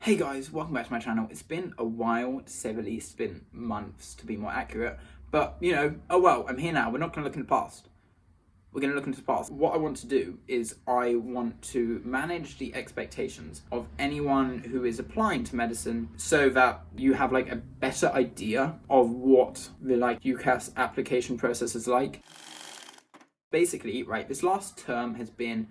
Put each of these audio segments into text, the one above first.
Hey guys, welcome back to my channel. It's been a while, to say the least. It's been months to be more accurate. But, oh well, I'm here now. We're not going to look in the past. We're going to look into the past. What I want to do is I want to manage the expectations of anyone who is applying to medicine so that you have like a better idea of what the UCAS application process is like. Basically, right, this last term has been...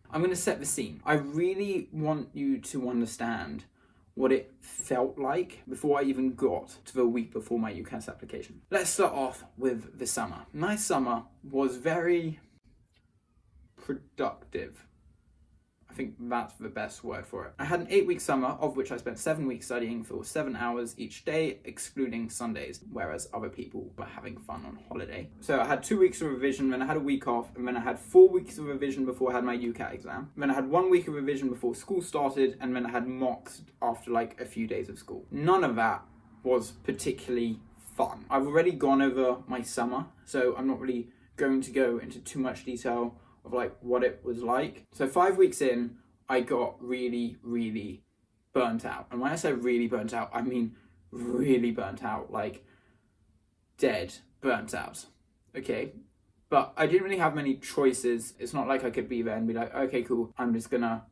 I'm going to set the scene. I really want you to understand what it felt like before I even got to the week before my UCAS application. Let's start off with the summer. My summer was very productive. I think that's the best word for it. I had an 8-week summer, of which I spent 7 weeks studying for 7 hours each day, excluding Sundays, whereas other people were having fun on holiday. So I had 2 weeks of revision, then I had a week off, and then I had 4 weeks of revision before I had my UCAT exam. Then I had 1 week of revision before school started, and then I had mocks after a few days of school. None of that was particularly fun. I've already gone over my summer, so I'm not really going to go into too much detail of what it was like. So 5 weeks in, I got really, really burnt out. And when I say really burnt out, I mean really burnt out, dead burnt out. Okay? But I didn't really have many choices. It's not like I could be there and be like, okay, cool, I'm just gonna,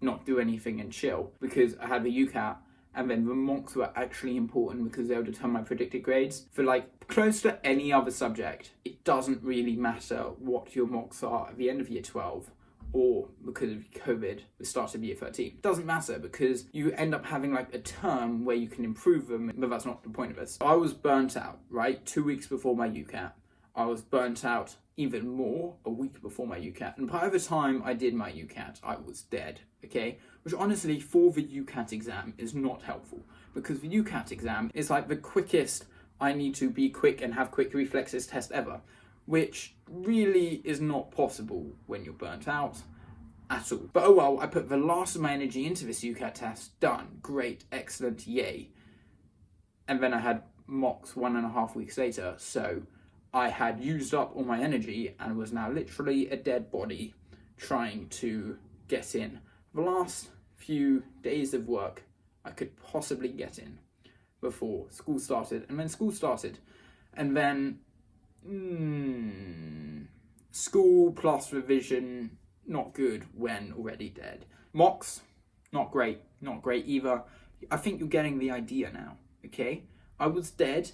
not do anything and chill. Because I had the UCAT, and then the mocks were actually important because they'll determine my predicted grades. For close to any other subject, it doesn't really matter what your mocks are at the end of year 12 or because of COVID, the start of year 13. It doesn't matter because you end up having a term where you can improve them, but that's not the point of it. I was burnt out, right? 2 weeks before my UCAT. I was burnt out even more a week before my UCAT. And by the time I did my UCAT, I was dead, okay? Which honestly, for the UCAT exam is not helpful because the UCAT exam is the quickest I need to be quick and have quick reflexes test ever, which really is not possible when you're burnt out at all. But oh well, I put the last of my energy into this UCAT test. Done. Great. Excellent. Yay. And then I had mocks 1.5 weeks later, so I had used up all my energy and was now literally a dead body trying to get in the last few days of work I could possibly get in before school started. And then school started. And then school plus revision, not good when already dead. Mocks, not great either. I think you're getting the idea now, okay? I was dead.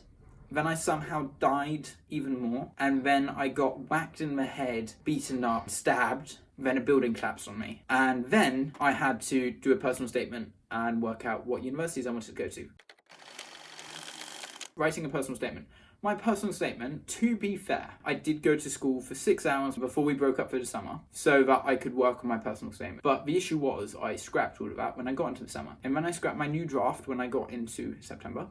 Then I somehow died even more, and then I got whacked in the head, beaten up, stabbed, then a building collapsed on me. And then I had to do a personal statement and work out what universities I wanted to go to. Writing a personal statement. My personal statement, to be fair, I did go to school for 6 hours before we broke up for the summer so that I could work on my personal statement. But the issue was I scrapped all of that when I got into the summer. And then I scrapped my new draft when I got into September,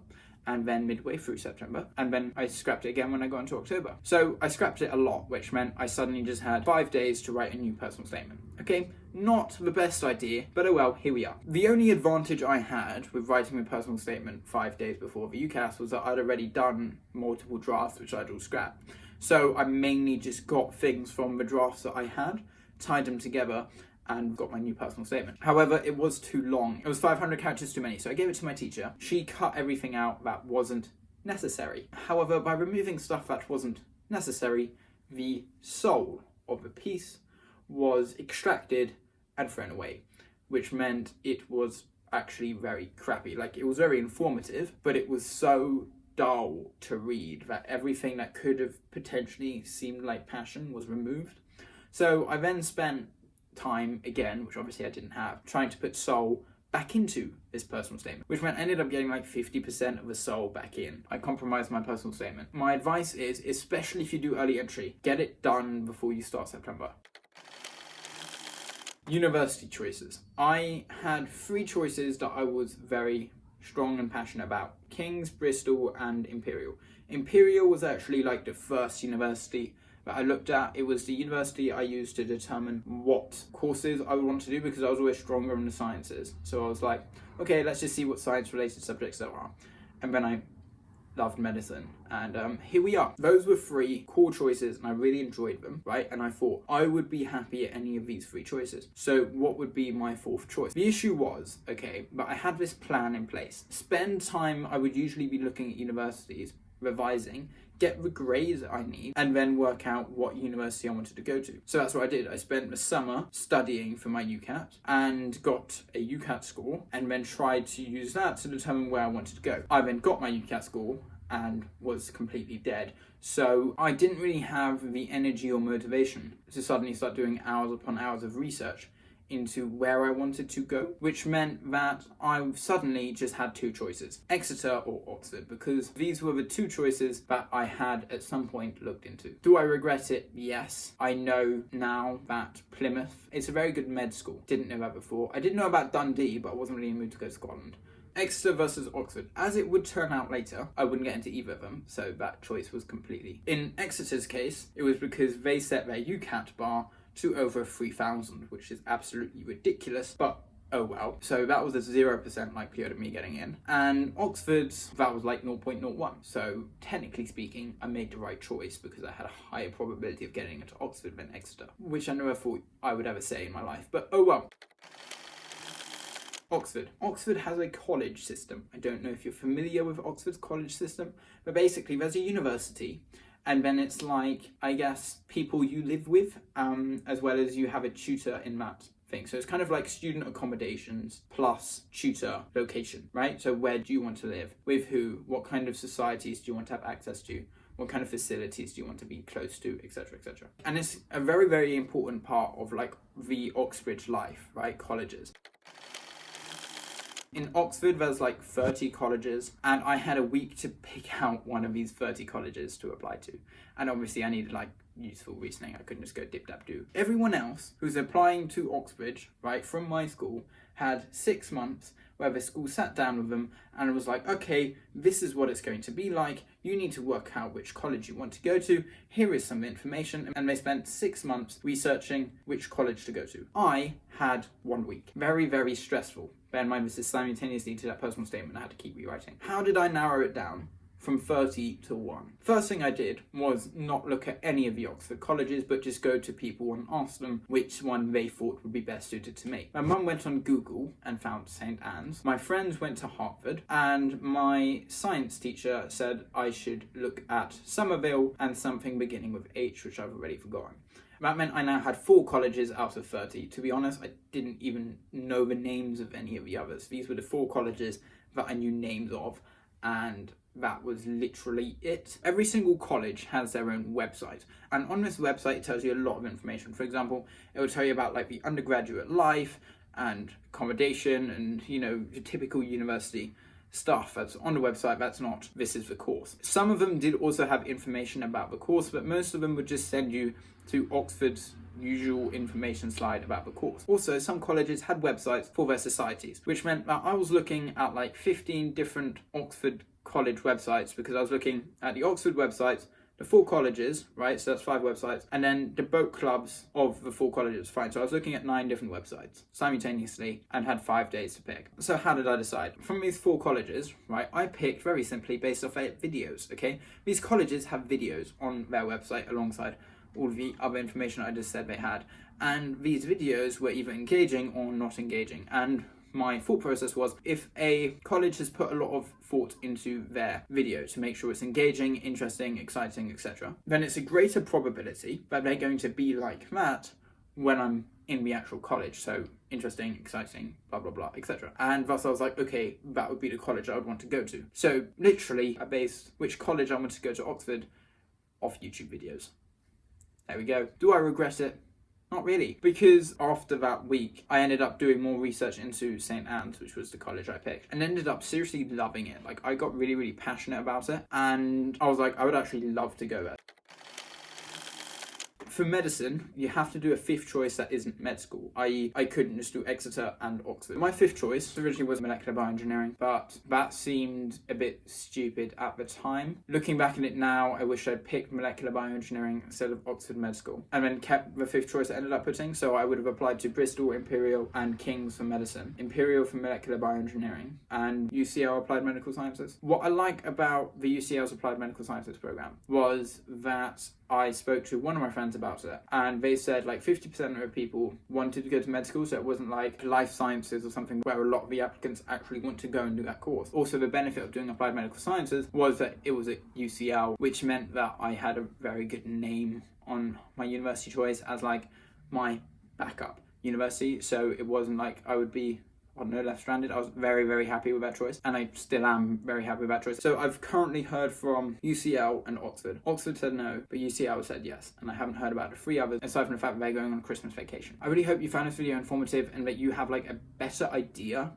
and then midway through September, and then I scrapped it again when I got into October. So I scrapped it a lot, which meant I suddenly just had 5 days to write a new personal statement. Okay, not the best idea, but oh well, here we are. The only advantage I had with writing a personal statement 5 days before the UCAS was that I'd already done multiple drafts, which I'd all scrapped. So I mainly just got things from the drafts that I had, tied them together, and got my new personal statement. However, it was too long. It was 500 characters too many, so I gave it to my teacher. She cut everything out that wasn't necessary. However, by removing stuff that wasn't necessary, the soul of the piece was extracted and thrown away, which meant it was actually very crappy. It was very informative, but it was so dull to read that everything that could have potentially seemed like passion was removed. So I then spent time again, which obviously I didn't have, trying to put soul back into this personal statement, which meant I ended up getting 50% of the soul back in. I compromised my personal statement. My advice is, especially if you do early entry, get it done before you start September. University choices. I had 3 choices that I was very strong and passionate about: King's, Bristol, and Imperial. Imperial was actually the first university that I looked at. It was the university I used to determine what courses I would want to do because I was always stronger in the sciences. So I was like, okay, let's just see what science related subjects there are. And then I loved medicine, and here we are. Those were 3 core choices, and I really enjoyed them, right? And I thought I would be happy at any of these 3 choices. So what would be my 4th choice? The issue was, okay, but I had this plan in place. Spend time, I would usually be looking at universities, revising, get the grades I need, and then work out what university I wanted to go to. So that's what I did. I spent the summer studying for my UCAT and got a UCAT score, and then tried to use that to determine where I wanted to go. I then got my UCAT score and was completely dead. So I didn't really have the energy or motivation to suddenly start doing hours upon hours of research into where I wanted to go, which meant that I suddenly just had 2 choices, Exeter or Oxford, because these were the 2 choices that I had at some point looked into. Do I regret it? Yes. I know now that Plymouth, it's a very good med school. Didn't know that before. I didn't know about Dundee, but I wasn't really in the mood to go to Scotland. Exeter versus Oxford. As it would turn out later, I wouldn't get into either of them, so that choice was completely. In Exeter's case, it was because they set their UCAT bar to over 3,000, which is absolutely ridiculous, but oh well. So that was a 0% likelihood of me getting in. And Oxford's, that was like 0.01. So technically speaking, I made the right choice because I had a higher probability of getting into Oxford than Exeter, which I never thought I would ever say in my life, but oh well. Oxford. Oxford has a college system. I don't know if you're familiar with Oxford's college system, but basically there's a university, and then it's like, I guess, people you live with, as well as you have a tutor in that thing. So it's kind of like student accommodations plus tutor location, right? So where do you want to live? With who? What kind of societies do you want to have access to? What kind of facilities do you want to be close to, etc., etc. And it's a very, very important part of like the Oxbridge life, right? Colleges. In Oxford, there's like 30 colleges, and I had a week to pick out one of these 30 colleges to apply to. And obviously I needed like useful reasoning. I couldn't just go dip-dap-do. Everyone else who's applying to Oxbridge, right, from my school, had 6 months where the school sat down with them and was like, okay, this is what it's going to be like. You need to work out which college you want to go to. Here is some information. And they spent 6 months researching which college to go to. I had 1 week. Very, very stressful. Bear in mind, this is simultaneously to that personal statement I had to keep rewriting. How did I narrow it down from 30 to 1? First thing I did was not look at any of the Oxford colleges, but just go to people and ask them which one they thought would be best suited to me. My mum went on Google and found St. Anne's. My friends went to Hertford, and my science teacher said I should look at Somerville and something beginning with H, which I've already forgotten. That meant I now had 4 colleges out of 30. To be honest, I didn't even know the names of any of the others. These were the 4 colleges that I knew names of, and that was literally it. Every single college has their own website, and on this website it tells you a lot of information. For example, it will tell you about like the undergraduate life and accommodation and, you know, the typical university stuff that's on the website. That's not, this is the course. Some of them did also have information about the course, but most of them would just send you to Oxford's usual information slide about the course. Also, some colleges had websites for their societies, which meant that I was looking at like 15 different Oxford college websites, because I was looking at the Oxford websites, the 4 colleges, right? So that's 5 websites, and then the boat clubs of the 4 colleges, fine. So I was looking at 9 different websites simultaneously and had 5 days to pick. So how did I decide? From these 4 colleges, right, I picked very simply based off their videos, okay? These colleges have videos on their website alongside all the other information I just said they had. And these videos were either engaging or not engaging. And my thought process was, if a college has put a lot of thought into their video to make sure it's engaging, interesting, exciting, etc., then it's a greater probability that they're going to be like that when I'm in the actual college. So interesting, exciting, blah, blah, blah, etc. And thus I was like, okay, that would be the college I would want to go to. So literally I based which college I wanted to go to Oxford off YouTube videos. There we go. Do I regret it? Not really, because after that week, I ended up doing more research into St. Anne's, which was the college I picked, and ended up seriously loving it. Like, I got really, really passionate about it, and I was like, I would actually love to go there. For medicine, you have to do a fifth choice that isn't med school, i.e. I couldn't just do Exeter and Oxford. My fifth choice originally was molecular bioengineering, but that seemed a bit stupid at the time. Looking back at it now, I wish I'd picked molecular bioengineering instead of Oxford Med School, and then kept the fifth choice I ended up putting, so I would have applied to Bristol, Imperial, and King's for medicine. Imperial for molecular bioengineering, and UCL Applied Medical Sciences. What I like about the UCL's Applied Medical Sciences program was that I spoke to one of my friends about it, and they said like 50% of people wanted to go to med school, so it wasn't like life sciences or something where a lot of the applicants actually want to go and do that course. Also, the benefit of doing applied medical sciences was that it was at UCL, which meant that I had a very good name on my university choice as like my backup university, so it wasn't like I would be left stranded. I was very, very happy with that choice, and I still am very happy with that choice. So I've currently heard from UCL and Oxford. Oxford said no, but UCL said yes, and I haven't heard about the three others, aside from the fact that they're going on Christmas vacation. I really hope you found this video informative and that you have like a better idea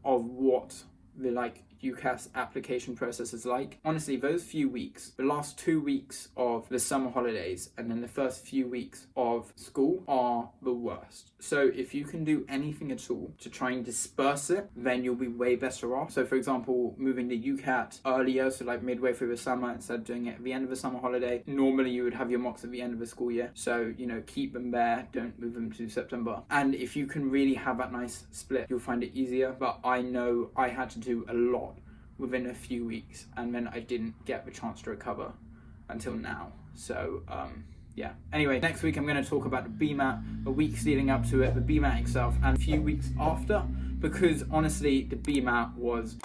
of what the like UCAS application process is like. Honestly, those few weeks, the last 2 weeks of the summer holidays and then the first few weeks of school are the worst. So if you can do anything at all to try and disperse it, then you'll be way better off. So for example, moving the UCAT earlier, so like midway through the summer instead of doing it at the end of the summer holiday. Normally you would have your mocks at the end of the school year. So, keep them there, don't move them to September. And if you can really have that nice split, you'll find it easier. But I know I had to do a lot within a few weeks, and then I didn't get the chance to recover until now. So yeah. Anyway, next week I'm going to talk about the BMAT, the weeks leading up to it, the BMAT itself, and a few weeks after, because honestly the BMAT was